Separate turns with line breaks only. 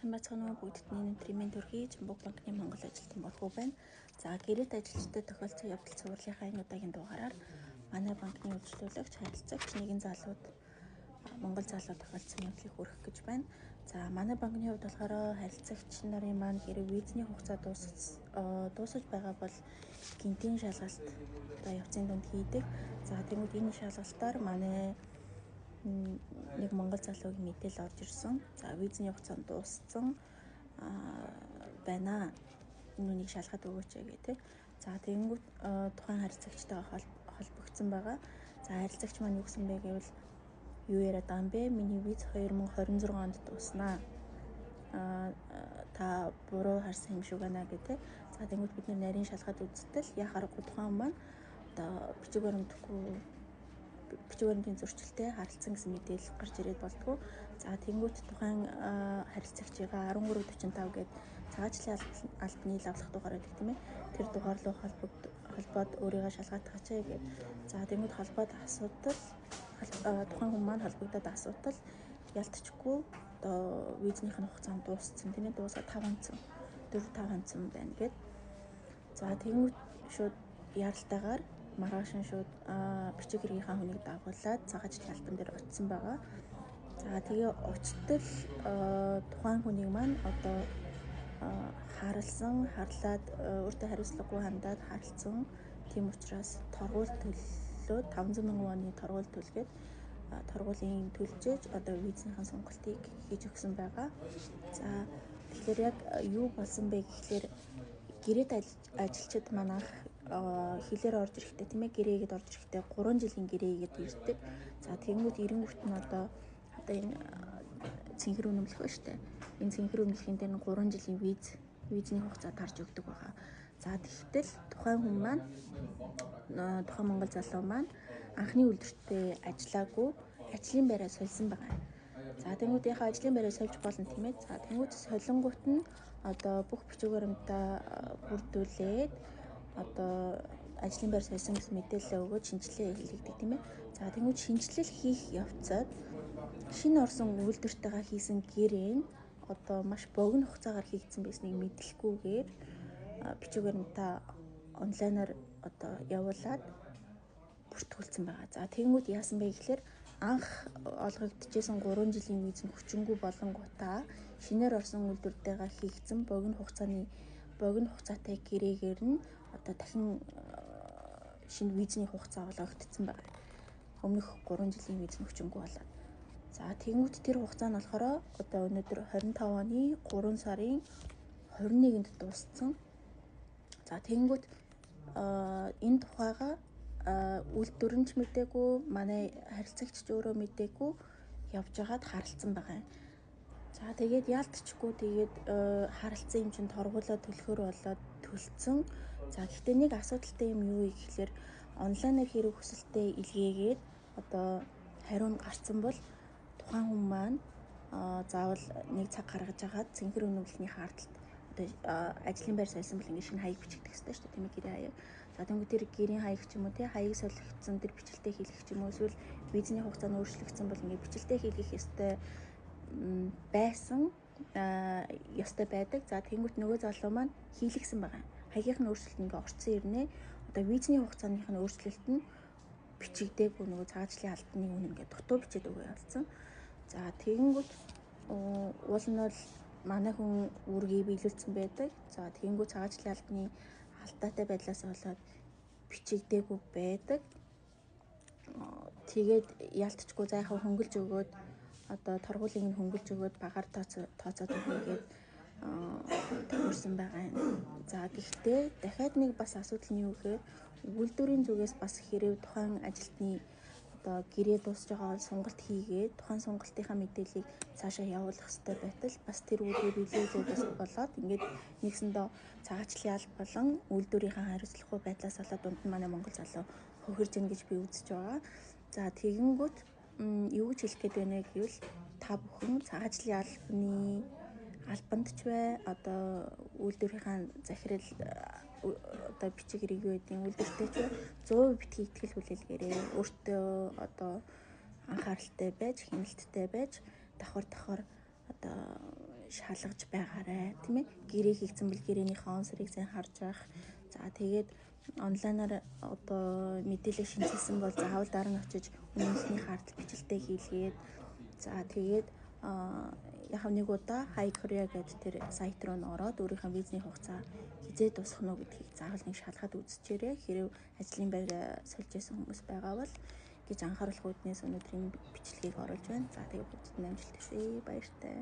сайн байцгаана уу бүгдний өнөөдрийн төрхий Жамбуг банкны Монгол ажилтан борхоо байна. За гэрээт ажилчдад тохиолдсон явдал цувралынхаа энэ удаагийн дугаараар манай банкны үйлчлүүлэгч харилцагч нэгэн залууд Монгол залуу тохиолдсон явдлыг хүргэх гэж байна. За манай банкны хувьд болохоор харилцагч нарын маань хэрэг визний хугацаа дуусаж байгаа бол гинтийн шалгалт явцын дунд хийдэг. За тэгвэл энэ шалгалтаар манай нэг Монгол залуугийн мэдээлэл орж ирсэн. За визний хугацаа дууссан байна. Нүунийг шалгаад өгөөч гэдэг. За тэгэнгүүт тухайн харилцагчтайгаа холбогдсон байгаа. За харилцагч маань юу гэсэн бэ гэвэл юу яриад байгаа юм бэ? Миний виз 2026 онд дууснаа. Та буруу харсан юм шиг байна гэдэг. За тэгэнгүүт бид нарийн шалгаад үзтэл яа харахгүй тухайн маань одоо бичиг баримтын зөрчилтэй харилцсан гэсэн мэдээлэл гарч ирээд болтгоо. За тэнгуут тухайн харилцагчийн 1345 гээд цагаачлалын албаны лавлах дугаар байдаг тийм ээ. Тэр дугаар руу холбоод өөрийгөө шалгаатгаач гэдэг. За тэнгуут холбоод асуудал тухайн хүн маань холбогдоод асуудал ялтчгүй одоо визных нь хугацаа дууссан тийм ээ. Дуусаад 4-5 хонцсон байна гэд. За тэнгуут шууд яралтайгаар маргааш нь шууд бичиг хэрэгийнхаа хүнийг дагуулад цагаачлалын албан дээр очисон байгаа. За тэгээ очтол тухайн хүнийг маань одоо харлаад өөртөө хариуцлагагүй хандаад харилцсан. Тийм учраас торгууль төлөлөө 500 мянган воны торгууль төлгээд торгуулийн төлжээж одоо визнийхэн сонголтыг хийж өгсөн байгаа. За тэгэхээр яг юу болсон бэ гэхээр гэрээт ажилчид манайх хилээр орж ирэхдээ тийм ээ гэрээгээд орж ирэхдээ 3 жилийн гэрээгээд ирдэг. За тэнгууд эренгүүт нь одоо энэ цэнхэр үнэмлэх ба штэ. Энэ цэнхэр үнэмлэхийн дээр нь 3 жилийн визний хугацаа тарж өгдөг байгаа. За тэгтэл тухайн хүн маань тухайн монгол залуу маань анхны үйлдвэртээ ажиллаагүй ажлын байраа сольсон байгаа. За тэнгууд яхаа ажлын байраа сольж болно тийм ээ. За тэнгууд солонгууд нь одоо бүх бичиг баримтаа бүрдүүлээд одоо ажлын байр сольсон гэсэн мэдээлэл өгөөд шинжилгээ хийлгдэг тийм ээ. За тэнгууд шинжилэл хийх явцад шинэ орсон үйлдвэртэйгээ хийсэн гэрээ нь одоо маш богино хугацаагаар хийгдсэн байсныг мэдлэхгүйгээр бичиг баримтаа онлайнаар одоо явуулаад бүртгүүлсэн байгаа. За тэнгууд яасан бэ гэхээр анх олгогдчихсэн 3 жилийн виз нь хүчингүй болонгуудаа шинээр орсон үйлдвэртэйгээ хийгдсэн богино хугацаатай гэрээгээр нь одоо дахин шинэ визний хугацаа олгогдсон байна. Өмнөх 3 жилийн виз нь хүчингүй болоод. За тэнгууд тэр хугацаа нь болохоор одоо өнөөдөр 25 оны 3 сарын 21-нд дууссан. За тэнгууд энэ тухайга үйлдвэр нь ч мэдээгүй, манай харилцагч ч өөрөө мэдээгүй явж байгаад харилцсан байгаа юм. За тэгээд яалтчгүй тэгээд харилцсан юм чинь торгуулаа төлөхөр болоод төлцсөн. За гэхдээ нэг асуудалтай юм юу гэхээр онлайнаар хэрэг хүсэлтэд илгээгээд одоо хариу нь гарцсан бол тухайн хүн маань заавал нэг цаг гаргаж агаад цэнхэр үнэмлэхний хаалталт одоо ажлын байр сольсон бол ингэ шинэ хаяг бичигдэх хэрэгтэй шүү дээ тийм ээ гэрээ хаяг. За тэгвэл тэр гэрийн хаяг ч юм уу тий хаяг солигдсон тэр бичлэлтэй хийлгэх ч юм уу эсвэл визний хугацаа нь өөрчлөгдсөн бол ингэ бичлэлтэй хийлгэх ёстой байсан ёстой байдаг. За тэнгуут нөгөө залуу маань хийлгсэн байгаа. Хаягийнх нь өөрчлөлт ингээ орцсон ирнэ. Одоо визний хугацааных нь өөрчлөлт нь бичигдээгүй нөгөө цагаачлалын албаны үн ингээ дутуу бичээд өгөө явуулсан. За тэгэнгүүт уул нь бол манай хүн үүргийг биелүүлсэн байдаг. За тэгэнгүүт цагаачлалын албаны алдаатай байдлаас болоод бичигдээгүй байдаг. Тэгээд ялтчгүй зайхаа хөнгөлж өгөөд одоо торгуулийг нь хөнгөлж өгөөд багаар тооцоод өгөөгээд төгөрсөн байгаа юм. За гэхдээ дахиад нэг бас асуудал нь юу гэхээр үйлдвэрийн зүгээс бас хэрэг тухайн ажилтны одоо гэрээ дуусж байгаа сонголт хийгээд тухайн сонголтынхаа мэдээллийг цаашаа явуулах хэрэгтэй байтал бас тэр үйлдвэр биелүүлээс болоод ингээд нэгсэндээ цагаачлалын алба болон үйлдвэрийнхаа хариуцлагагүй байдлаас болоод дунд нь манай монгол залуу хөхөрж ийн гэж би үзэж байгаа. За тэгэнгүүт юу гэж хэлэх гээд байна гэвэл та бүхэн цагаачлалын албанд ч бай одоо үйлдвэрийнхаа захирал одоо бичиг хэрэг юу гэдэг үйлдвэртэй ч 100% битгий итгэл хүлээлгээрээ өөртөө одоо анхааралтай байж хяналттай байж давхар одоо шалгаж байгаарай тийм ээ. Гэрээ хийгдсэн бол гэрээнийхээ он сарыг сайн харж авах. За тэгээд онлайнаар одоо мэдээлэл шинжилсэн бол заавал дараа нь очиж үнэнхний хартал бичлэлтэй хийлгээд за тэгээд яг нэг удаа Hi Korea гэдэг тэр сайт руу н ороод өөрийнхөө визний хугацаа хизээ дуусах нь гэдгийг заавал нэг шалгаад үзчихээрэй. Хэрэв ажлын байр сольж исэн хүмүүс байгаа бол гэж анхааруулах үүднээс өнөөдрийн бичлэгийг оруулж байна. За тэгээд бүгдд нь амжилт хүсье. Баяртай.